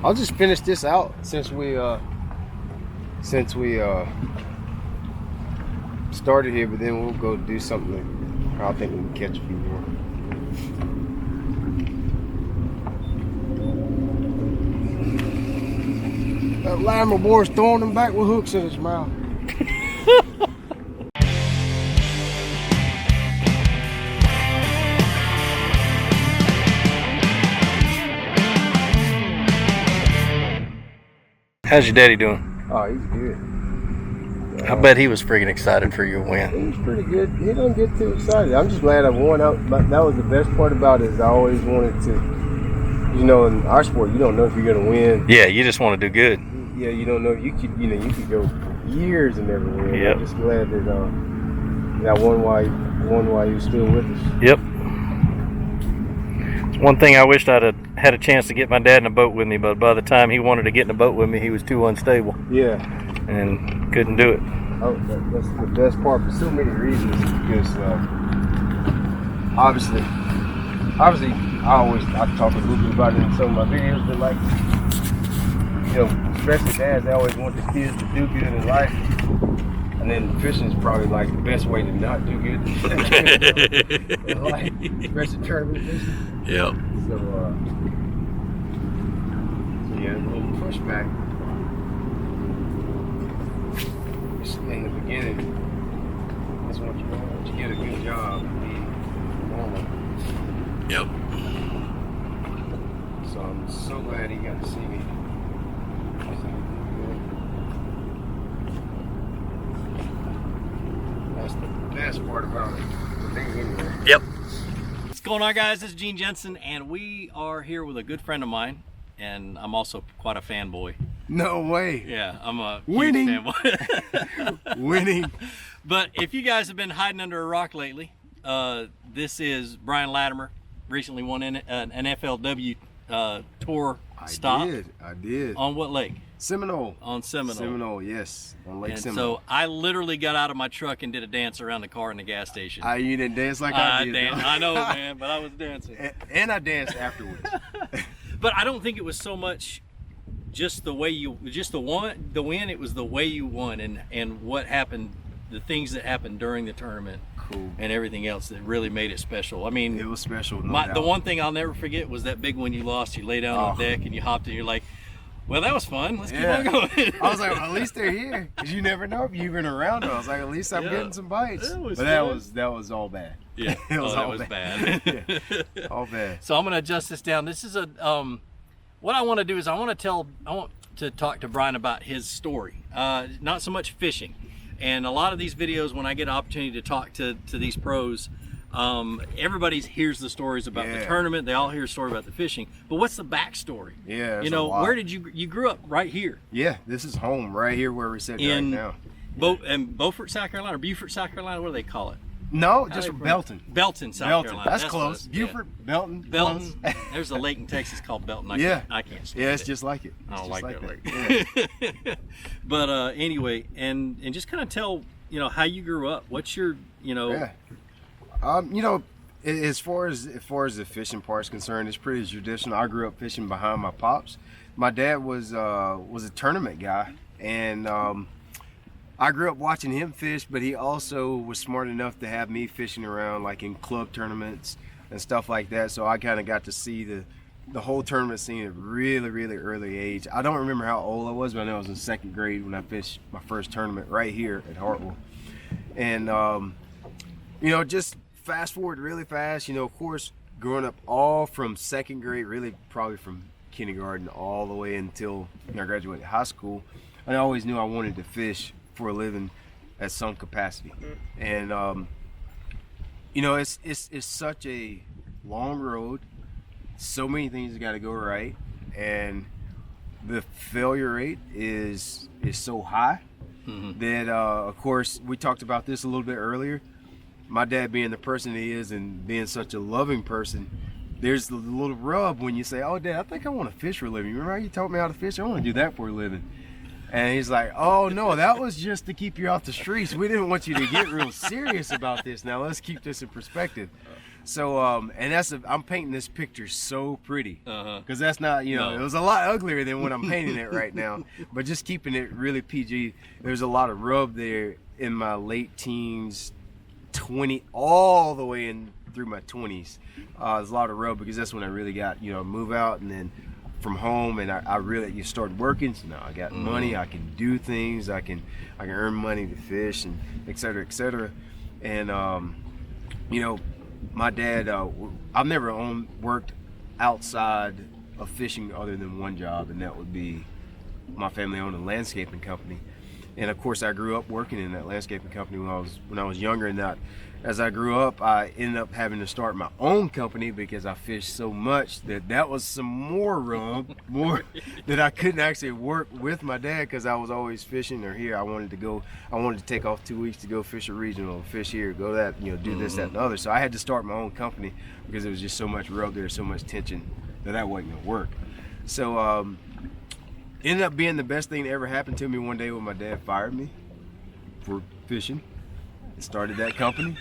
I'll just finish this out since we started here, but then we'll go do something. I think we can catch a few more. That Latimer boy's throwing them back with hooks in his mouth. How's your daddy doing? Oh, he's good. I bet he was freaking excited for your win. He was pretty good. He don't get too excited. I'm just glad I won out. But that was the best part about it. Is I always wanted to, you know, in our sport, you don't know if you're gonna win. Yeah, you just want to do good. Yeah, you don't know. You could go for years and never win. Yep. I'm just glad that that won while he was still with us. Yep. It's one thing I wished I'd have had a chance to get my dad in a boat with me, but by the time he wanted to get in a boat with me, he was too unstable. Yeah. And couldn't do it. Oh, that's the best part for so many reasons. Because obviously, I talk a little bit about it in some of my videos, but like, you know, especially dads, they always want the kids to do good in life. And then fishing is probably like the best way to not do good in life, especially tournament fishing. Yep. So yeah, a little pushback. In the beginning, that's what you want. You get a good job and be normal. Yep. So I'm so glad he got to see me. That's the best part about it. Anyway. Yep. What's going on, guys? This is Gene Jensen, and we are here with a good friend of mine, and I'm also quite a fanboy. No way. Yeah, I'm a Winning. huge fanboy. Winning. But if you guys have been hiding under a rock lately, this is Brian Latimer. Recently won an FLW tour stop. I did. On what lake? Seminole. On Seminole. Seminole, yes. On Lake And Seminole. so I literally got out of my truck and did a dance around the car in the gas station. You didn't dance like I did. I know, man, but I was dancing. And I danced afterwards. But I don't think it was so much just the way the win. It was the way you won and what happened, the things that happened during the tournament. Cool. And everything else that really made it special. I mean, It was special. the one thing I'll never forget was that big one you lost. You lay down on the deck and you hopped and you're like, well, that was fun. Let's keep on going. I was like, well, at least they're here, because you never know if you've been around them. I was like, at least I'm getting some bites. But that was all bad. Yeah, it was that was bad. Yeah. All bad. So I'm gonna adjust this down. This is a what I want to do is I want to talk to Brian about his story. Not so much fishing. And a lot of these videos, when I get an opportunity to talk to these pros, everybody hears the stories about the tournament. They all hear a story about the fishing. But what's the backstory? Yeah, you know, where did you grew up? Right here. Yeah, this is home, right here where we're sitting right now. Beaufort, South Carolina, or Beaufort, South Carolina. What do they call it? No, just Belton. Belton, South Carolina. That's close. Beaufort, Belton. Belton. There's a lake in Texas called Belton. I can't stand it. It's just like it. I don't like that lake. Yeah. But anyway, and just kind of tell, you know, how you grew up. What's your, you know. Yeah. You know, as far as the fishing part's concerned, it's pretty traditional. I grew up fishing behind my pops. My dad was a tournament guy, and I grew up watching him fish, but he also was smart enough to have me fishing around like in club tournaments and stuff like that. So I kind of got to see the whole tournament scene at a really, really early age. I don't remember how old I was, but I know I was in second grade when I fished my first tournament right here at Hartwell. And you know, just fast forward really fast, you know, of course, growing up all from second grade, really probably from kindergarten all the way until I graduated high school, I always knew I wanted to fish for a living at some capacity. And you know, it's such a long road, so many things that got to go right, and the failure rate is so high that of course, we talked about this a little bit earlier. My dad being the person he is and being such a loving person, there's the little rub when you say, oh, Dad, I think I want to fish for a living. Remember how you taught me how to fish? I want to do that for a living. And he's like, oh, no, that was just to keep you off the streets. We didn't want you to get real serious about this. Now, let's keep this in perspective. So and I'm painting this picture so pretty because that's not, you know, No. it was a lot uglier than when I'm painting it right now. But just keeping it really PG. There's a lot of rub there in my late teens, 20 all the way in through my 20s. There's a lot of rub because that's when I really got, you know, move out and then from home, and I really, you started working. So now I got money, I can do things, I can earn money to fish and et cetera, and you know, my dad, I've never worked outside of fishing other than one job, and that would be my family owned a landscaping company. And of course I grew up working in that landscaping company when I was younger, and that as I grew up I ended up having to start my own company because I fished so much that was some more rub, more that I couldn't actually work with my dad because I was always fishing or here. I wanted to take off 2 weeks to go fish a regional, fish here, go that, you know, do this, that, and the other. So I had to start my own company because there was just so much rub there, so much tension that wasn't gonna work. So ended up being the best thing that ever happened to me one day when my dad fired me for fishing and started that company.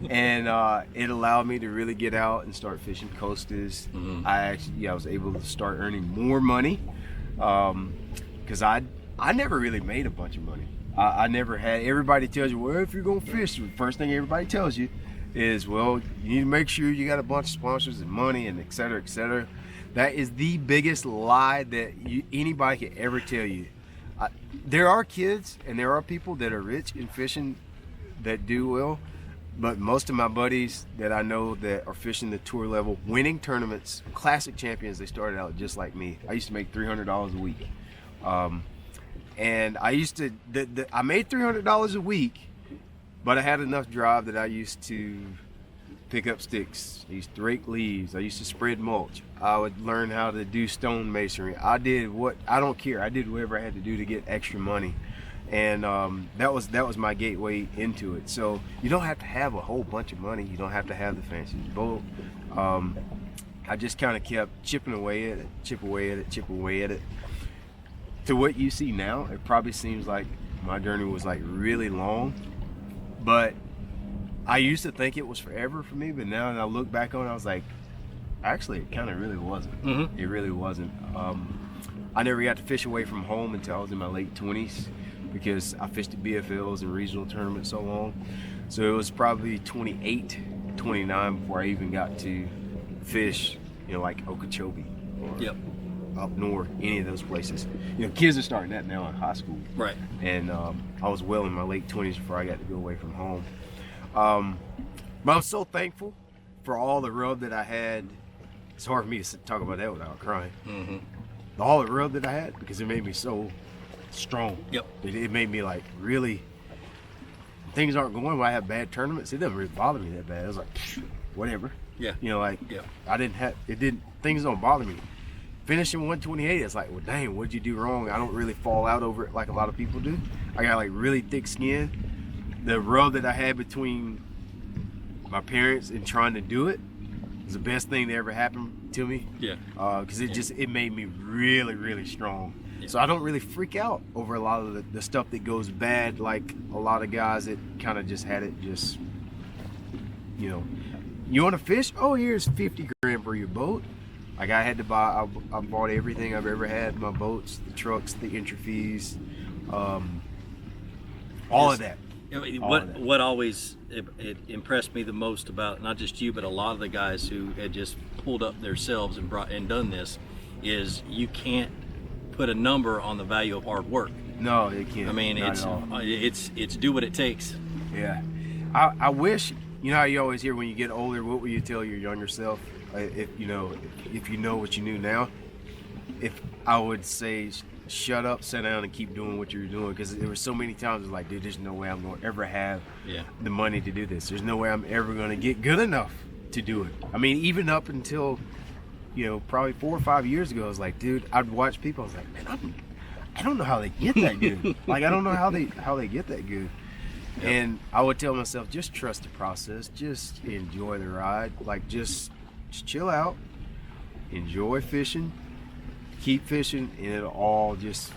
And it allowed me to really get out and start fishing coasters. I was able to start earning more money because I never really made a bunch of money. I never had. Everybody tells you, well, if you're gonna fish, the first thing everybody tells you is, well, you need to make sure you got a bunch of sponsors and money and et cetera, et cetera. That is the biggest lie that anybody could ever tell you. There are kids and there are people that are rich in fishing that do well, but most of my buddies that I know that are fishing the tour level, winning tournaments, classic champions, they started out just like me. I used to make $300 a week. And I used to, I made $300 a week, but I had enough drive that I used to pick up sticks. I used to rake leaves. I used to spread mulch. I would learn how to do stone masonry. I don't care. I did whatever I had to do to get extra money. And that was my gateway into it. So you don't have to have a whole bunch of money. You don't have to have the fancy boat. I just kind of kept chipping away at it, to what you see now. It probably seems like my journey was like really long, but I used to think it was forever for me, but now that I look back on it, I was like, actually, it kind of really wasn't. It really wasn't. I never got to fish away from home until I was in my late 20s because I fished at BFLs and regional tournaments so long. So it was probably 28, 29 before I even got to fish, you know, like Okeechobee or up north, any of those places. You know, kids are starting that now in high school. Right. And I was well in my late 20s before I got to go away from home. But I'm so thankful for all the rub that I had. It's hard for me to talk about that without crying. All the rub that I had, because it made me so strong. It made me like really, things aren't going when I have bad tournaments. It doesn't really bother me that bad. I was like, whatever. You know, like things don't bother me. Finishing 128, it's like, well, dang, what'd you do wrong? I don't really fall out over it like a lot of people do. I got like really thick skin. The rub that I had between my parents and trying to do it was the best thing that ever happened to me. Because it made me really, really strong. So I don't really freak out over a lot of the stuff that goes bad, like a lot of guys that kind of just had it just, you know, you want to fish? Oh, here's 50 grand for your boat. Like I had to buy, I bought everything I've ever had, my boats, the trucks, the entry fees, all of that. What always it impressed me the most about not just you but a lot of the guys who had just pulled up themselves and done this is you can't put a number on the value of hard work. No, it can't. I mean, it's do what it takes. Yeah, I wish, you know how you always hear when you get older, what will you tell your younger self? If you know what you knew now, if I would say, shut up, sit down, and keep doing what you're doing, because there were so many times it's like, dude, there's no way I'm going to ever have the money to do this. There's no way I'm ever going to get good enough to do it. I mean, even up until, you know, probably 4 or 5 years ago, I was like, dude, I'd watch people, I was like, man, I don't know how they get that good. Like, I don't know how they get that good. And I would tell myself, just trust the process, just enjoy the ride, like just chill out, enjoy fishing, keep fishing, and it'll all just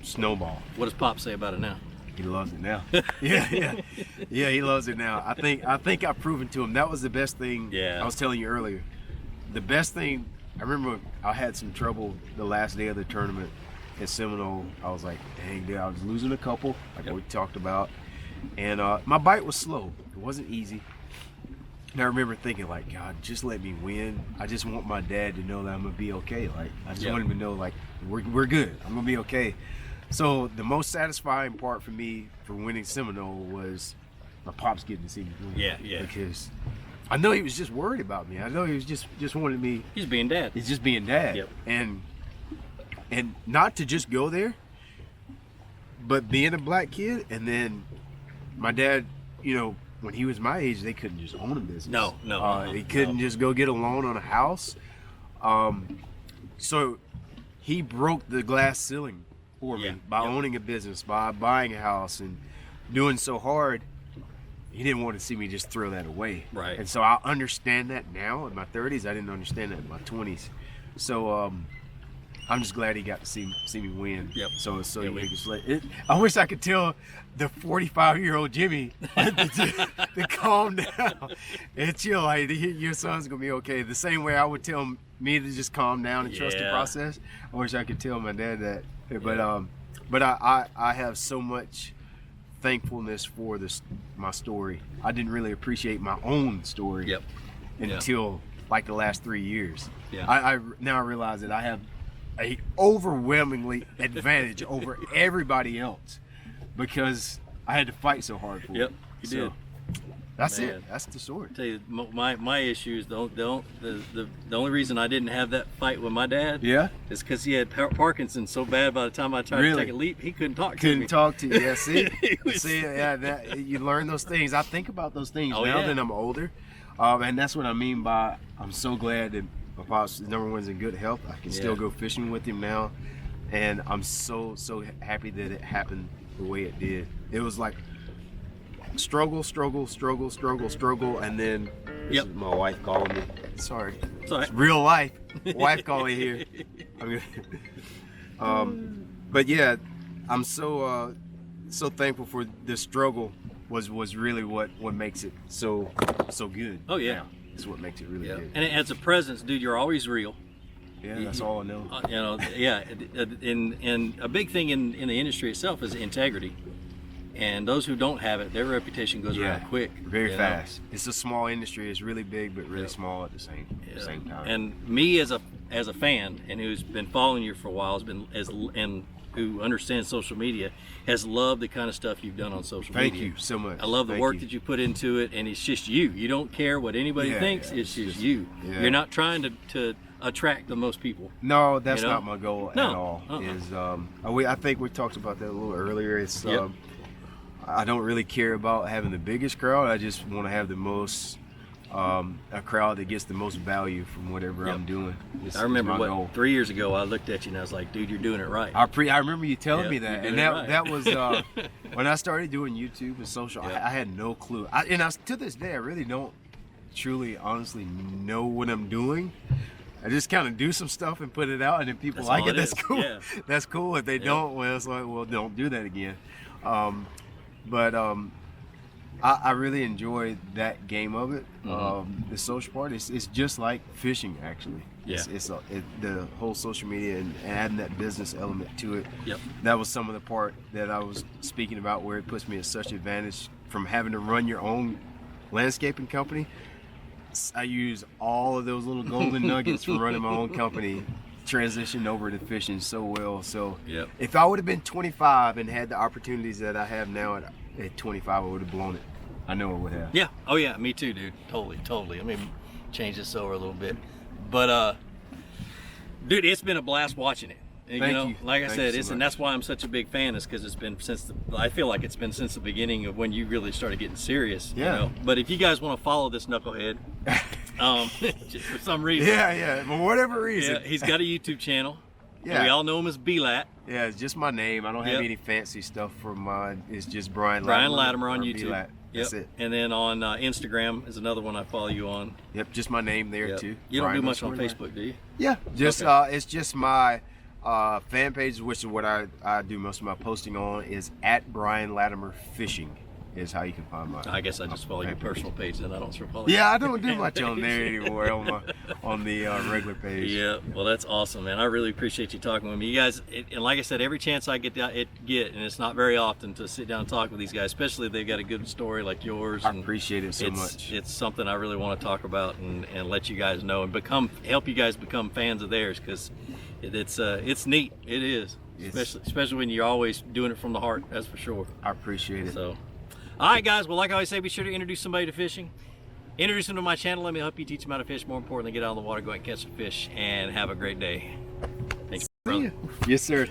snowball. What does Pop say about it now? He loves it now. Yeah, he loves it now. I think I've proven to him that was the best thing. Yeah. I was telling you earlier. The best thing, I remember I had some trouble the last day of the tournament at Seminole. I was like, dang, dude, I was losing a couple, like we talked about. And my bite was slow. It wasn't easy. And I remember thinking, like, God, just let me win. I just want my dad to know that I'm going to be okay. Like, I just want him to know, like, we're good. I'm going to be okay. So the most satisfying part for me for winning Seminole was my pops getting to see me win. Yeah. Because I know he was just worried about me. I know he was just wanted me. He's being dad. He's just being dad. Yep. And not to just go there, but being a black kid, and then my dad, you know, when he was my age, they couldn't just own a business. No. They couldn't just go get a loan on a house. So he broke the glass ceiling for me by owning a business, by buying a house, and doing so hard. He didn't want to see me just throw that away. Right. And so I understand that now in my 30s. I didn't understand that in my 20s. So I'm just glad he got to see me win. Yep. So I wish I could tell the 45-year-old Jimmy to calm down and chill. Like, your son's gonna be okay. The same way I would tell me to just calm down and trust the process. I wish I could tell my dad that. But I have so much thankfulness for my story. I didn't really appreciate my own story until like the last 3 years. Yeah. I now realize that I have a overwhelmingly advantage over everybody else because I had to fight so hard for it. Yep, you did. That's it. That's the story. I tell you, my issues. The only reason I didn't have that fight with my dad, is because he had Parkinson's so bad. By the time I tried to take a leap, he couldn't talk to me. Couldn't talk to you. Yeah, see, you learn those things. I think about those things now that I'm older, and that's what I mean by I'm so glad that my pops number one's in good health. I can still go fishing with him now, and I'm so happy that it happened the way it did. It was like struggle, and then this is my wife calling me. Sorry. It's real life. Wife calling here. But yeah, I'm so thankful for this struggle. Was really what makes it so good. Oh yeah. Now. It's what makes it really good. And as a presence, dude, you're always real. Yeah, that's all I know. You know, and a big thing in the industry itself is integrity. And those who don't have it, their reputation goes around quick. Very fast. It's a small industry. It's really big, but really small at the same time. And me as a fan and who's been following you for a while and who understands social media has loved the kind of stuff you've done on social media. Thank you so much. I love the work that you put into it, and it's just you. You don't care what anybody thinks. It's just you. Yeah. You're not trying to attract the most people. No, that's not my goal at all. I think we talked about that a little earlier. It's I don't really care about having the biggest crowd. I just want to have the most a crowd that gets the most value from whatever I'm doing. I remember 3 years ago I looked at you and I was like, dude, you're doing it right. I remember you telling me that, and that was when I started doing YouTube and social. I had no clue. To this day I really don't truly, honestly know what I'm doing. I just kind of do some stuff and put it out, and if people like it, that's cool. Yeah. That's cool. If they don't, well, it's like, well, don't do that again. I really enjoy that game of it. The social part, it's just like fishing, actually. Yeah. The whole social media and adding that business element to it. Yep. That was some of the part that I was speaking about, where it puts me at such advantage from having to run your own landscaping company. I use all of those little golden nuggets from running my own company, transitioned over to fishing so well. So if I would have been 25 and had the opportunities that I have now at 25, I would have blown it. I know I would have. Yeah. Oh yeah, me too, dude. Totally. Let me change this over a little bit. But dude, it's been a blast watching it. Thank you. Like I said, and that's why I'm such a big fan, is because it's been I feel like it's been since the beginning of when you really started getting serious. Yeah. You know? But if you guys want to follow this knucklehead, just for some reason. Yeah. For whatever reason. Yeah, he's got a YouTube channel. Yeah. We all know him as b.lat. Yeah, it's just my name. I don't have any fancy stuff for mine. It's just Brian Latimer on YouTube. b.lat. That's it. And then on Instagram is another one I follow you on. Yep, just my name there too. You don't do much on Facebook, do you? Yeah, just it's just my Fan page, which is what I do most of my posting on, is at Brian Latimer Fishing. Is how you can find my. I guess I just follow your personal page, and I don't follow. Yeah, I don't do much on there anymore on the regular page. Yeah, well, that's awesome, man. I really appreciate you talking with me. You guys, and like I said, every chance I get, and it's not very often to sit down and talk with these guys, especially if they've got a good story like yours. I appreciate it so much. It's something I really want to talk about and let you guys know and help you guys become fans of theirs, because it's neat. It is, especially when you're always doing it from the heart. That's for sure. I appreciate it. So. All right, guys. Well, like I always say, be sure to introduce somebody to fishing. Introduce them to my channel. Let me help you teach them how to fish. More importantly, get out of the water, go out and catch some fish, and have a great day. Thank you, brother. Yes, sir.